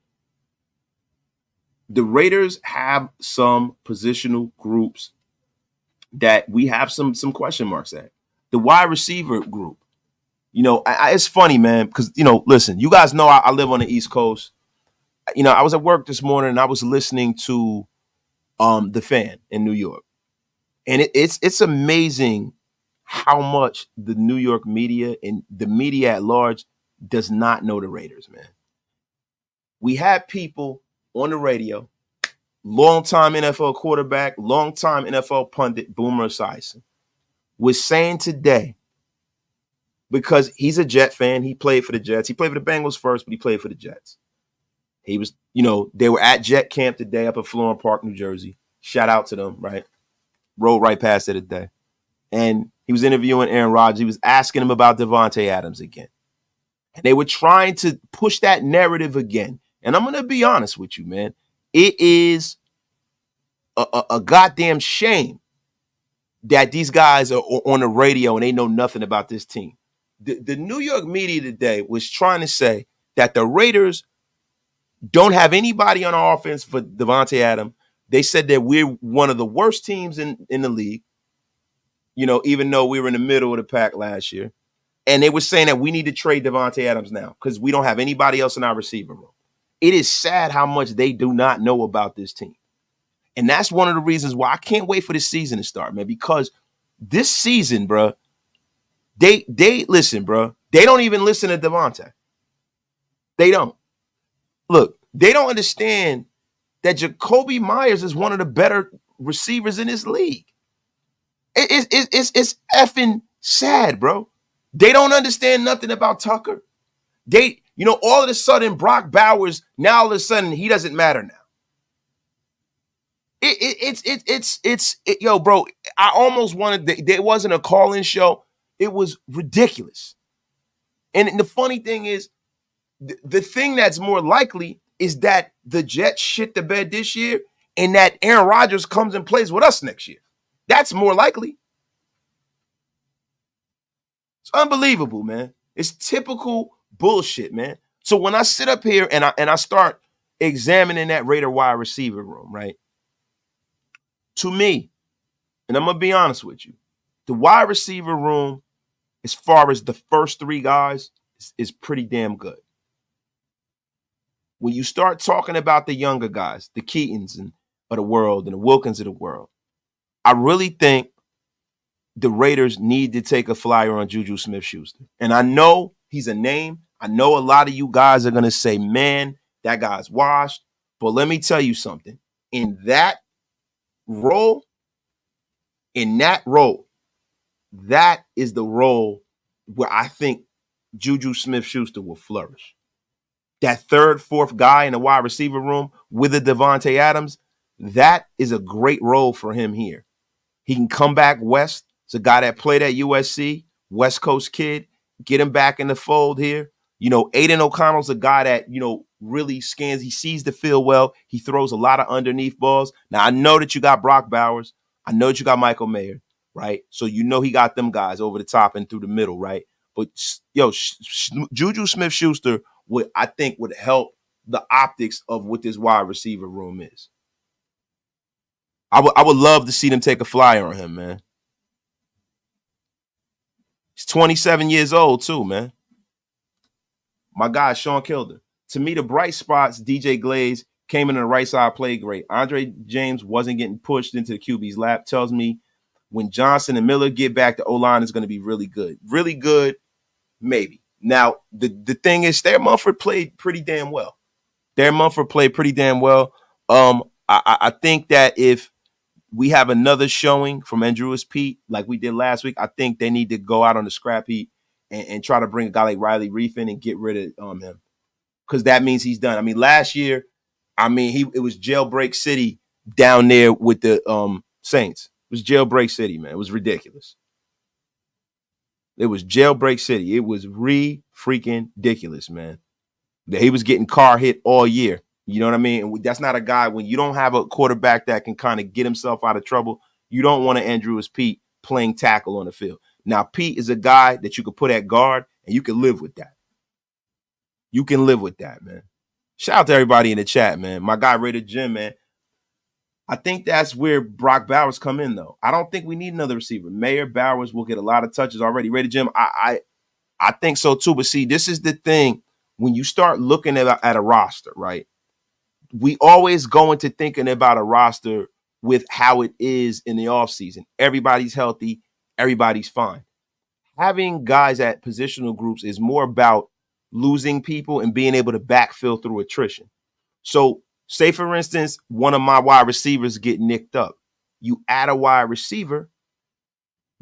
the Raiders have some positional groups that we have some question marks at. The wide receiver group. It's funny, man, because, listen, you guys know I live on the East Coast. I was at work this morning and I was listening to The Fan in New York. And it's amazing how much the New York media and the media at large does not know the Raiders, man. We had people on the radio, longtime NFL quarterback, longtime NFL pundit, Boomer Esiason, was saying today, because he's a Jet fan, he played for the Jets. He played for the Bengals first, but he played for the Jets. He was, they were at Jet camp today up at Florham Park, New Jersey. Shout out to them, right? Rode right past it today. And he was interviewing Aaron Rodgers. He was asking him about Devontae Adams again. And they were trying to push that narrative again. And I'm going to be honest with you, man. It is a goddamn shame that these guys are on the radio and they know nothing about this team. The New York media today was trying to say that the Raiders don't have anybody on offense for Devontae Adams. They said that we're one of the worst teams in the league, even though we were in the middle of the pack last year. And they were saying that we need to trade Devontae Adams now because we don't have anybody else in our receiver room. It is sad how much they do not know about this team. And that's one of the reasons why I can't wait for this season to start, man, because this season, bro, they listen, bro. They don't even listen to Devontae. They don't. Look, they don't understand that Jacoby Myers is one of the better receivers in this league. It's effing sad, bro. They don't understand nothing about Tucker. All of a sudden, Brock Bowers, now all of a sudden, he doesn't matter now. Yo, bro, I almost wanted, there wasn't a call-in show. It was ridiculous. And the funny thing is, the thing that's more likely is that the Jets shit the bed this year and that Aaron Rodgers comes and plays with us next year. That's more likely. It's unbelievable, man. It's typical bullshit, man. So when I sit up here and I start examining that Raider wide receiver room, right? To me, and I'm going to be honest with you, the wide receiver room, as far as the first three guys, is pretty damn good. When you start talking about the younger guys, the Keatons of the world and the Wilkins of the world, I really think the Raiders need to take a flyer on Juju Smith-Schuster. And I know he's a name. I know a lot of you guys are going to say, man, that guy's washed. But let me tell you something. In that role, that is the role where I think Juju Smith-Schuster will flourish. That third, fourth guy in the wide receiver room with a Devontae Adams, that is a great role for him here. He can come back west. It's a guy that played at USC, West Coast kid. Get him back in the fold here. Aidan O'Connell's a guy that, really scans. He sees the field well. He throws a lot of underneath balls. Now, I know that you got Brock Bowers. I know that you got Michael Mayer, right? So he got them guys over the top and through the middle, right? But, Juju Smith-Schuster would help the optics of what this wide receiver room is. I would love to see them take a flyer on him, man. He's 27 years old, too, man. My guy, Sean Kilder. To me, the bright spots, DJ Glaze came in the right side, played great. Andre James wasn't getting pushed into the QB's lap. Tells me when Johnson and Miller get back, the O-line is going to be really good. Really good, maybe. Now, the thing is, Thayer Munford played pretty damn well. I think that if we have another showing from Andrews Pete like we did last week, I think they need to go out on the scrap heap and try to bring a guy like Riley Reef in and get rid of him. Because that means he's done. I mean, last year, it was jailbreak city down there with the Saints. It was jailbreak city, man. It was ridiculous. It was jailbreak city. It was freaking ridiculous, man. That he was getting car hit all year. You know what I mean? And that's not a guy, when you don't have a quarterback that can kind of get himself out of trouble, you don't want to Andrews Pete playing tackle on the field. Now, Pete is a guy that you could put at guard, and you can live with that. You can live with that, man. Shout out to everybody in the chat, man. My guy, Rated Jim, man. I think that's where Brock Bowers come in, though. I don't think we need another receiver. Mayer Bowers will get a lot of touches already. Rated Jim, I think so, too. But see, this is the thing. When you start looking at a roster, right, we always go into thinking about a roster with how it is in the offseason. Everybody's healthy. Everybody's fine. Having guys at positional groups is more about losing people and being able to backfill through attrition. So, say, for instance, one of my wide receivers get nicked up. You add a wide receiver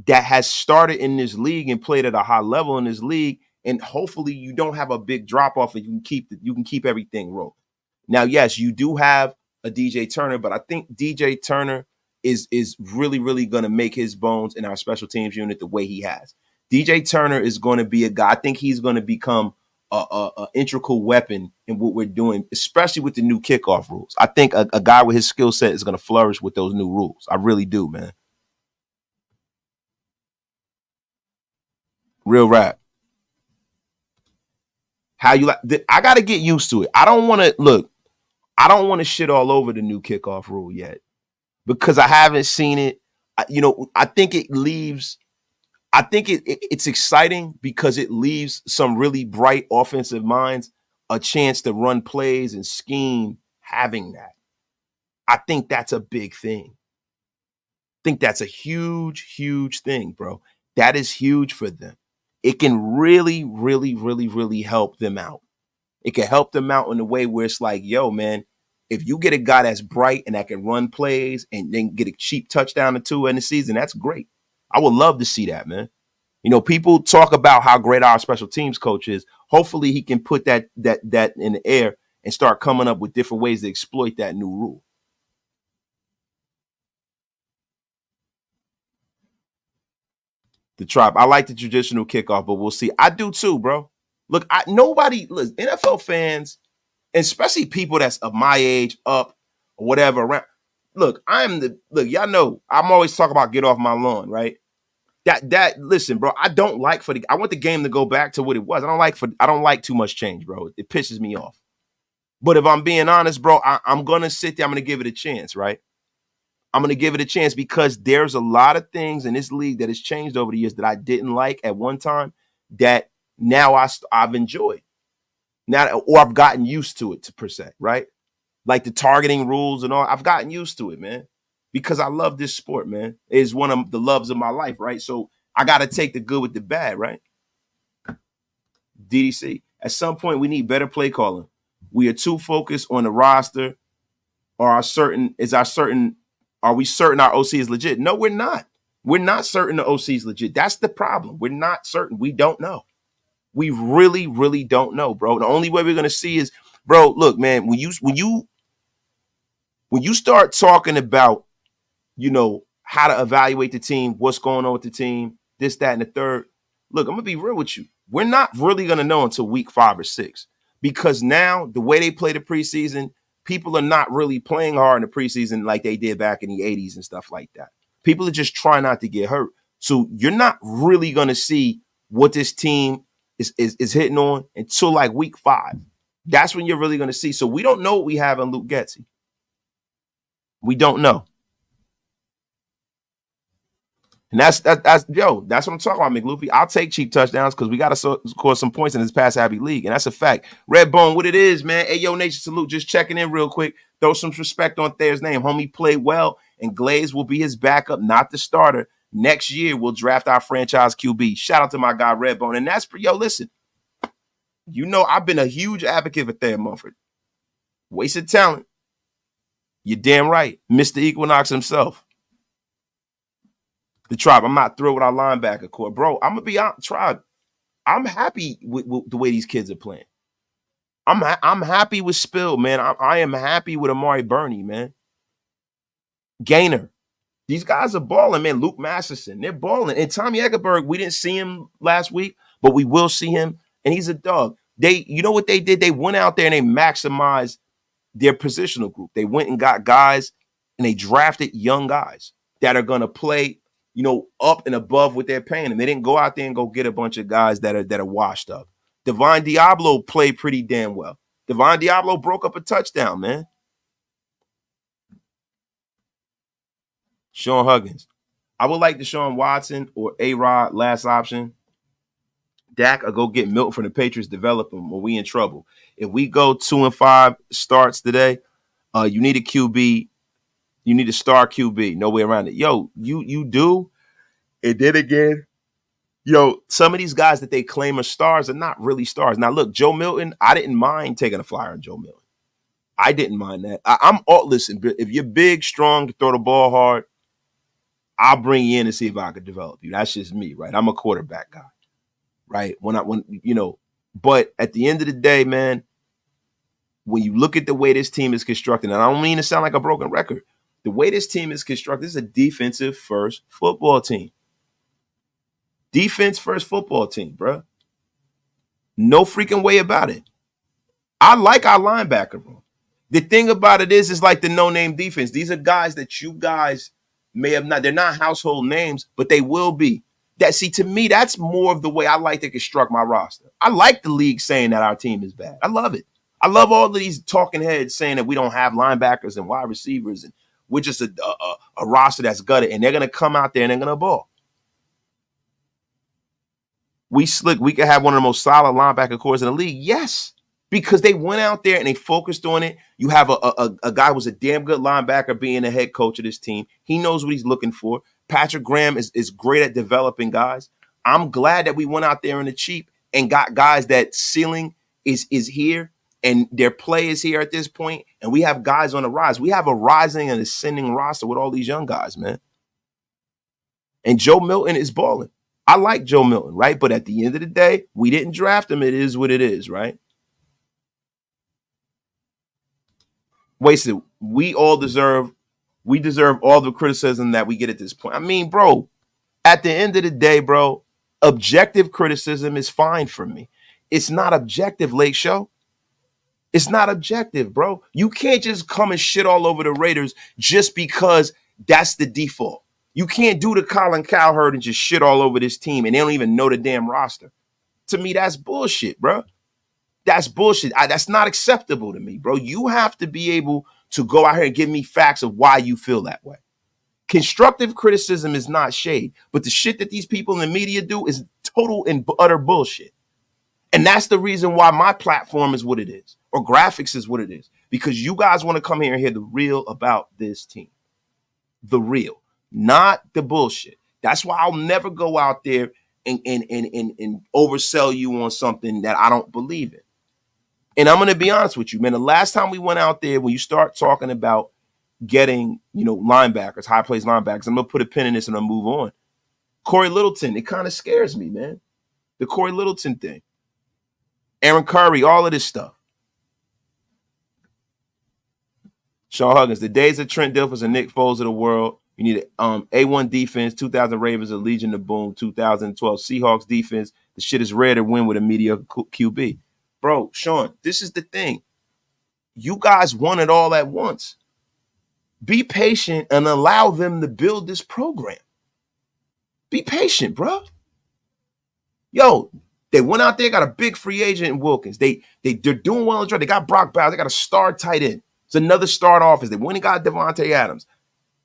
that has started in this league and played at a high level in this league, and hopefully you don't have a big drop-off and you can keep everything rolling. Now, yes, you do have a DJ Turner, but I think DJ Turner is really, really going to make his bones in our special teams unit the way he has. DJ Turner is going to be a guy. I think he's going to become a integral weapon in what we're doing, especially with the new kickoff rules. I think a guy with his skill set is going to flourish with those new rules. I really do, man. Real rap. How you like? I got to get used to it. I don't want to shit all over the new kickoff rule yet because I haven't seen it. I think it leaves. I think it's exciting because it leaves some really bright offensive minds a chance to run plays and scheme having that. I think that's a big thing. I think that's a huge, huge thing, bro. That is huge for them. It can really, really, really, really help them out. It can help them out in a way where it's like, yo, man, if you get a guy that's bright and that can run plays and then get a cheap touchdown or two in the season, that's great. I would love to see that, man. People talk about how great our special teams coach is. Hopefully he can put that in the air and start coming up with different ways to exploit that new rule. The tribe. I like the traditional kickoff, but we'll see. I do too, bro. Look, NFL fans, especially people that's of my age, up, or whatever, around. Look, y'all know, I'm always talking about get off my lawn, right? Listen, bro, I want the game to go back to what it was. I don't like too much change, bro. It pisses me off. But if I'm being honest, bro, I'm going to sit there. I'm going to give it a chance, right? I'm going to give it a chance because there's a lot of things in this league that has changed over the years that I didn't like at one time that now I've enjoyed. Now, or I've gotten used to it, per se, right? Like the targeting rules and all. I've gotten used to it, man. Because I love this sport, man. It's one of the loves of my life, right? So I got to take the good with the bad, right? DDC. At some point, we need better play calling. We are too focused on the roster. Are we certain our OC is legit? No, we're not. We're not certain the OC's legit. That's the problem. We're not certain. We don't know. We really, really don't know, bro. The only way we're gonna see is, bro, look, man, when you start talking about, how to evaluate the team, what's going on with the team, this, that, and the third. Look, I'm gonna be real with you. We're not really gonna know until week 5 or 6, because now the way they play the preseason, people are not really playing hard in the preseason like they did back in the 80s and stuff like that. People are just trying not to get hurt. So you're not really gonna see what this team is hitting on until like week 5. That's when you're really gonna see. So we don't know what we have in Luke Getsy. We don't know. And that's what I'm talking about, McLoopy. I'll take cheap touchdowns because we got to score some points in this pass-happy league, and that's a fact. Redbone, what it is, man. Hey, yo, Nation Salute, just checking in real quick. Throw some respect on Thayer's name. Homie played well, and Glaze will be his backup, not the starter. Next year, we'll draft our franchise QB. Shout out to my guy, Redbone. And that's for, listen. I've been a huge advocate for Thayer Mumford. Wasted talent. You're damn right. Mr. Equinox himself. The Tribe, I'm not thrilled with our linebacker core. Bro, I'm going to be honest, Tribe, I'm happy with the way these kids are playing. I'm happy with Spill, man. I am happy with Amari Burney, man. Gainer. These guys are balling, man. Luke Masterson, they're balling. And Tommy Egerberg, we didn't see him last week, but we will see him, and he's a dog. You know what they did? They went out there and they maximized their positional group. They went and got guys, and they drafted young guys that are going to play up and above what they're paying them. They didn't go out there and go get a bunch of guys that are washed up. Divine Diablo played pretty damn well. Divine Diablo broke up a touchdown, man. Sean Huggins. I would like Deshaun Watson or A-Rod, last option. Dak, or go get Milton from the Patriots, develop him, or we in trouble. If we go 2-5 starts today, you need a QB. You need a star QB. No way around it. Yo, you do. And then again, some of these guys that they claim are stars are not really stars. Now, look, Joe Milton, I didn't mind taking a flyer on Joe Milton. I didn't mind that. Listen, if you're big, strong, throw the ball hard, I'll bring you in and see if I could develop you. That's just me, right? I'm a quarterback guy, right? But at the end of the day, man, when you look at the way this team is constructed, and I don't mean to sound like a broken record, the way this team is constructed, this is a defensive-first football team. Defense-first football team, bro. No freaking way about it. I like our linebacker room. The thing about it is like the no-name defense. These are guys that you guys may have not. They're not household names, but they will be. To me, that's more of the way I like to construct my roster. I like the league saying that our team is bad. I love it. I love all of these talking heads saying that we don't have linebackers and wide receivers and we're just a roster that's gutted, and they're going to come out there and they're going to ball. We could have one of the most solid linebacker cores in the league. Yes, because they went out there and they focused on it. You have a guy who's a damn good linebacker being the head coach of this team. He knows what he's looking for. Patrick Graham is great at developing guys. I'm glad that we went out there in the cheap and got guys that ceiling is here. And their play is here at this point, and we have guys on the rise. We have a rising and ascending roster with all these young guys, man. And Joe Milton is balling. I like Joe Milton, right? But at the end of the day, we didn't draft him. It is what it is, right? Wasted. We deserve all the criticism that we get at this point. I mean, bro, at the end of the day, bro, objective criticism is fine for me. It's not objective, Lake Show. It's not objective, bro. You can't just come and shit all over the Raiders just because that's the default. You can't do the Colin Cowherd and just shit all over this team and they don't even know the damn roster. To me, that's bullshit, bro. That's bullshit. That's not acceptable to me, bro. You have to be able to go out here and give me facts of why you feel that way. Constructive criticism is not shade, but the shit that these people in the media do is total and utter bullshit. And that's the reason why my platform is what it is, or graphics is what it is, because you guys want to come here and hear the real about this team. The real, not the bullshit. That's why I'll never go out there and oversell you on something that I don't believe in. And I'm going to be honest with you, man. The last time we went out there, when you start talking about getting, linebackers, high place linebackers. I'm going to put a pin in this and I'll move on. Corey Littleton, it kind of scares me, man. The Corey Littleton thing. Aaron Curry, all of this stuff. Sean Huggins, the days of Trent Dilfers and Nick Foles of the world. You need A1 defense, 2000 Ravens, a Legion of Boom, 2012 Seahawks defense. The shit is rare to win with a mediocre QB. Bro, Sean, this is the thing. You guys want it all at once. Be patient and allow them to build this program. Be patient, bro. Yo, they went out there, got a big free agent in Wilkins. They're doing well in the draft. They got Brock Bowers. They got a star tight end. It's another start offense. They went and got Devontae Adams.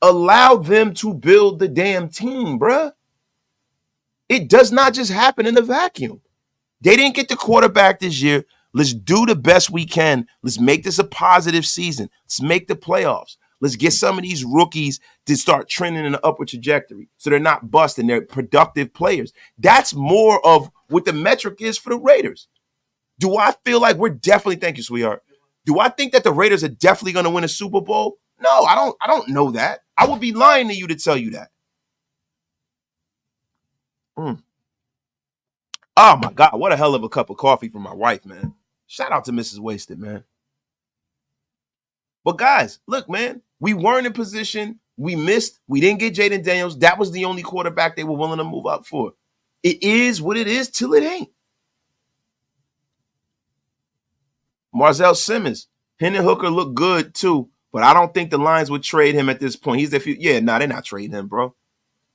Allow them to build the damn team, bruh. It does not just happen in a vacuum. They didn't get the quarterback this year. Let's do the best we can. Let's make this a positive season. Let's make the playoffs. Let's get some of these rookies to start trending in an upward trajectory so they're not busting. They're productive players. That's more of what the metric is for the Raiders. Do I feel like we're definitely, thank you, sweetheart. Do I think that the Raiders are definitely going to win a Super Bowl? No, I don't know that. I would be lying to you to tell you that. Oh my God, what a hell of a cup of coffee from my wife, man. Shout out to Mrs. Wasted, man. But guys, look, man, we weren't in position. We missed. We didn't get Jaden Daniels. That was the only quarterback they were willing to move up for. It is what it is till it ain't. Marzel Simmons, Hendon Hooker looked good too, but I don't think the Lions would trade him at this point. He's they're not trading him, bro.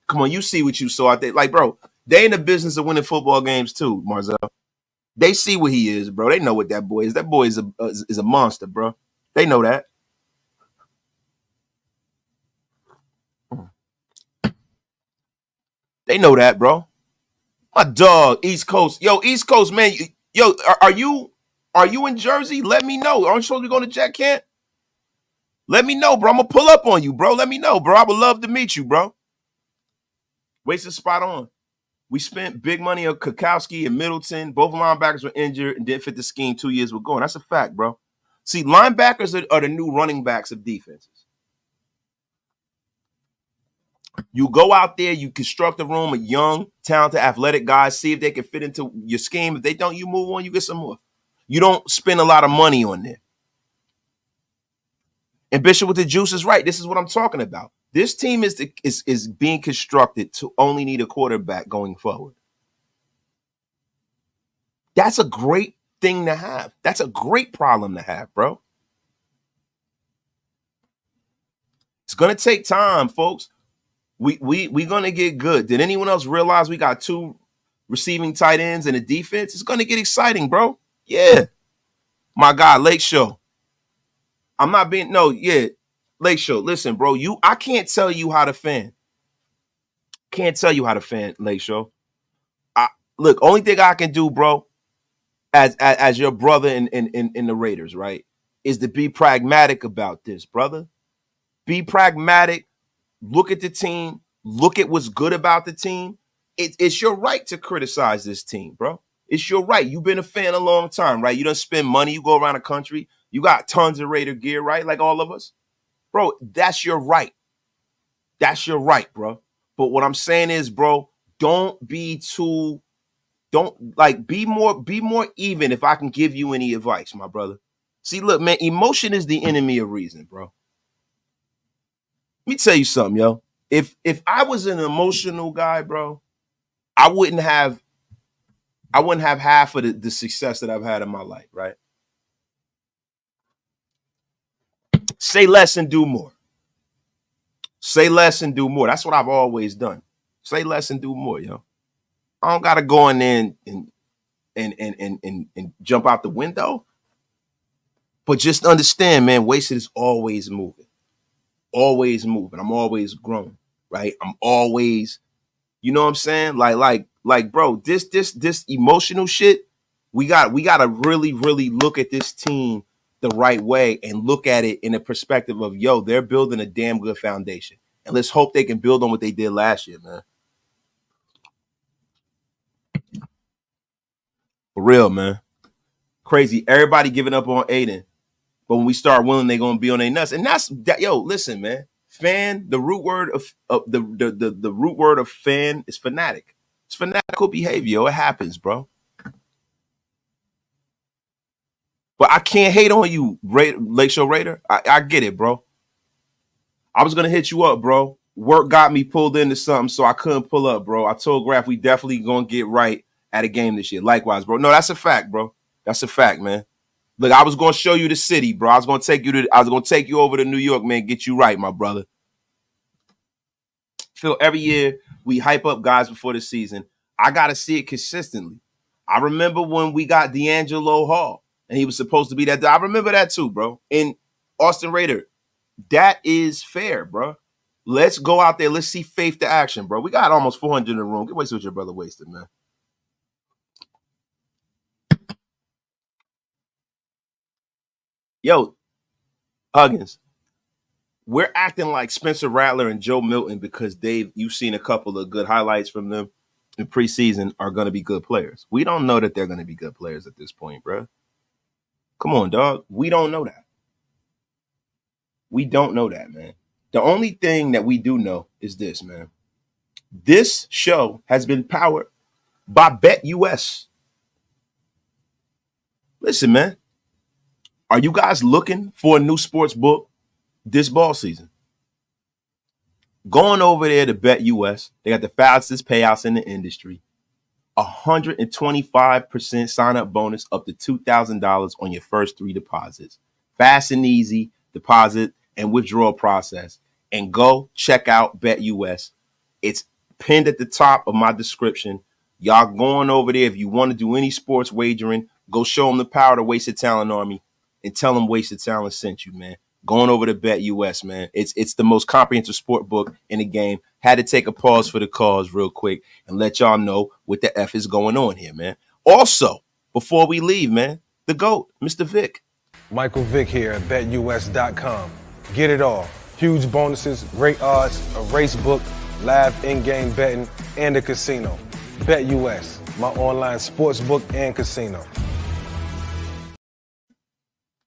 Come on, you see what you saw out there. Like, bro, they in the business of winning football games too, Marzel. They see what he is, bro. They know what that boy is. That boy is a monster, bro. They know that. They know that, bro. My dog, East Coast. Yo, East Coast, man. Yo, are you in Jersey? Let me know. Aren't you supposed to be going to Jack Camp? Let me know, bro. I'm going to pull up on you, bro. Let me know, bro. I would love to meet you, bro. Wasted spot on. We spent big money on Kukowski and Middleton. Both linebackers were injured and didn't fit the scheme 2 years ago. That's a fact, bro. See, linebackers are the new running backs of defenses. You go out there, you construct a room of young, talented, athletic guys, see if they can fit into your scheme. If they don't, you move on, you get some more. You don't spend a lot of money on there. And Bishop with the juice is right. This is what I'm talking about. This team is being constructed to only need a quarterback going forward. That's a great thing to have. That's a great problem to have, bro. It's going to take time, folks. We're going to get good. Did anyone else realize we got 2 receiving tight ends and a defense? It's going to get exciting, bro. Yeah. My guy, Lake Show. I'm not being, no, yeah. Lake Show, listen, bro, I can't tell you how to fan. Can't tell you how to fan, Lake Show. Look, only thing I can do, bro, as your brother in the Raiders, right, is to be pragmatic about this, brother. Be pragmatic. Look at the team. Look at what's good about the team. It's your right to criticize this team, bro. It's your right. You've been a fan a long time, right? You don't spend money. You go around the country. You got tons of Raider gear, right? Like all of us. Bro, that's your right. That's your right, bro. But what I'm saying is, bro, be more even if I can give you any advice, my brother. See, look, man, emotion is the enemy of reason, bro. Let me tell you something, yo. If I was an emotional guy, bro, I wouldn't have half of the success that I've had in my life, right? Say less and do more. Say less and do more. That's what I've always done. Say less and do more, yo. I don't gotta go in there and jump out the window. But just understand, man, Wasted is always moving. Always moving. I'm always growing, right? I'm always, you know what I'm saying? Like, bro, this emotional shit, we gotta really, really look at this team the right way and look at it in a perspective of, yo, they're building a damn good foundation. And let's hope they can build on what they did last year, man. For real, man. Crazy. Everybody giving up on Aidan. But when we start winning, they're gonna be on their nuts. And that's that. Yo, listen, man. Fan. The root word of the root word of fan is fanatic. It's fanatical behavior. Yo. It happens, bro. But I can't hate on you, Lake Show Raider. I get it, bro. I was gonna hit you up, bro. Work got me pulled into something, so I couldn't pull up, bro. I told Graf we definitely gonna get right at a game this year. Likewise, bro. No, that's a fact, bro. That's a fact, man. Look, I was gonna show you the city, bro. I was gonna take you over to New York, man. Get you right, my brother. Phil, every year we hype up guys before the season. I gotta see it consistently. I remember when we got D'Angelo Hall, and he was supposed to be that. I remember that too, bro. And Austin Raider, that is fair, bro. Let's go out there. Let's see faith to action, bro. We got almost 400 in the room. Get wasted with your brother wasted, man. Yo, Huggins, we're acting like Spencer Rattler and Joe Milton because you've seen a couple of good highlights from them in preseason are going to be good players. We don't know that they're going to be good players at this point, bro. Come on, dog. We don't know that. We don't know that, man. The only thing that we do know is this, man. This show has been powered by BetUS. Listen, man. Are you guys looking for a new sports book this ball season? Going over there to BetUS, they got the fastest payouts in the industry. 125% sign-up bonus up to $2,000 on your first 3 deposits. Fast and easy deposit and withdrawal process. And go check out BetUS. It's pinned at the top of my description. Y'all going over there. If you want to do any sports wagering, go show them the power of the Wasted Talent Army and tell them Wasted Talent sent you, man. Going over to BetUS, man. It's the most comprehensive sport book in the game. Had to take a pause for the cause real quick and let y'all know what the F is going on here, man. Also, before we leave, man, the GOAT, Mr. Vic. Michael Vick here at BetUS.com. Get it all. Huge bonuses, great odds, a race book, live in-game betting, and a casino. BetUS, my online sports book and casino.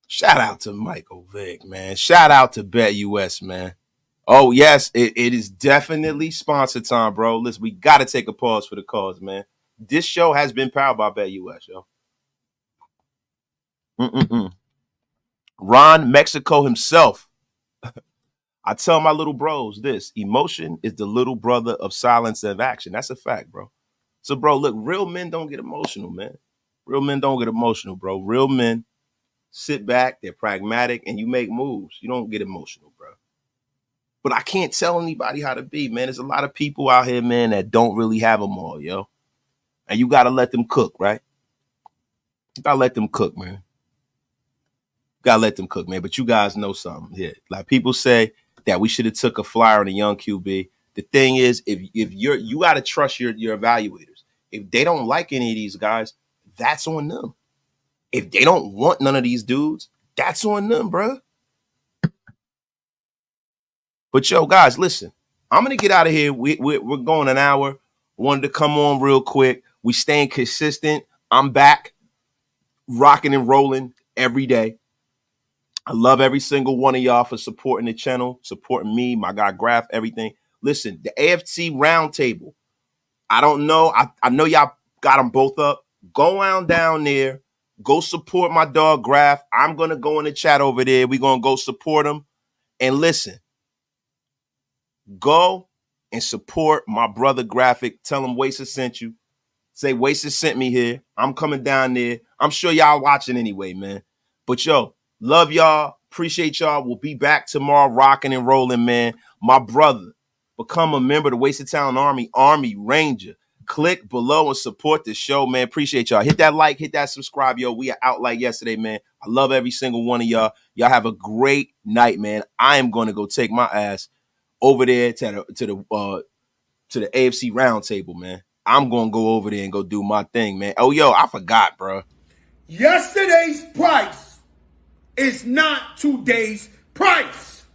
Shout out to Michael Vick, man. Shout out to BetUS, man. Oh, yes, it is definitely sponsor time, bro. Listen, we got to take a pause for the cause, man. This show has been powered by BetUS, yo. Ron Mexico himself. I tell my little bros this. Emotion is the little brother of silence and action. That's a fact, bro. So, bro, look, real men don't get emotional, man. Real men don't get emotional, bro. Real men sit back, they're pragmatic, and you make moves. You don't get emotional, bro. But I can't tell anybody how to be, man. There's a lot of people out here, man, that don't really have them all, yo. And you got to let them cook, right? You got to let them cook, man. Gotta let them cook, man. But you guys know something here. Like people say that we should have took a flyer on a young QB. The thing is, if you gotta trust your evaluators. If they don't like any of these guys, that's on them. If they don't want none of these dudes, that's on them, bro. But yo, guys, listen. I'm gonna get out of here. We're going an hour. Wanted to come on real quick. We staying consistent. I'm back, rocking and rolling every day. I love every single one of y'all for supporting the channel, supporting me, my guy Graf, everything. Listen, the AFC Roundtable. I don't know. I know y'all got them both up. Go on down there. Go support my dog Graf. I'm going to go in the chat over there. We're going to go support him. And listen, go and support my brother Graphic. Tell him Wasted sent you. Say Wasted sent me here. I'm coming down there. I'm sure y'all watching anyway, man. But yo, love y'all. Appreciate y'all. We'll be back tomorrow rocking and rolling, man. My brother, become a member of the Wasted Talent Army Ranger. Click below and support the show, man. Appreciate y'all. Hit that like, hit that subscribe, yo. We are out like yesterday, man. I love every single one of y'all. Y'all have a great night, man. I am going to go take my ass over there to the AFC Roundtable, man. I'm going to go over there and go do my thing, man. Oh, yo, I forgot, bro. Yesterday's price is not today's price.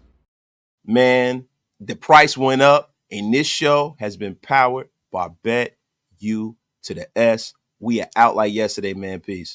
Man, the price went up, and this show has been powered by Bet U to the S. We are out like yesterday, man. Peace.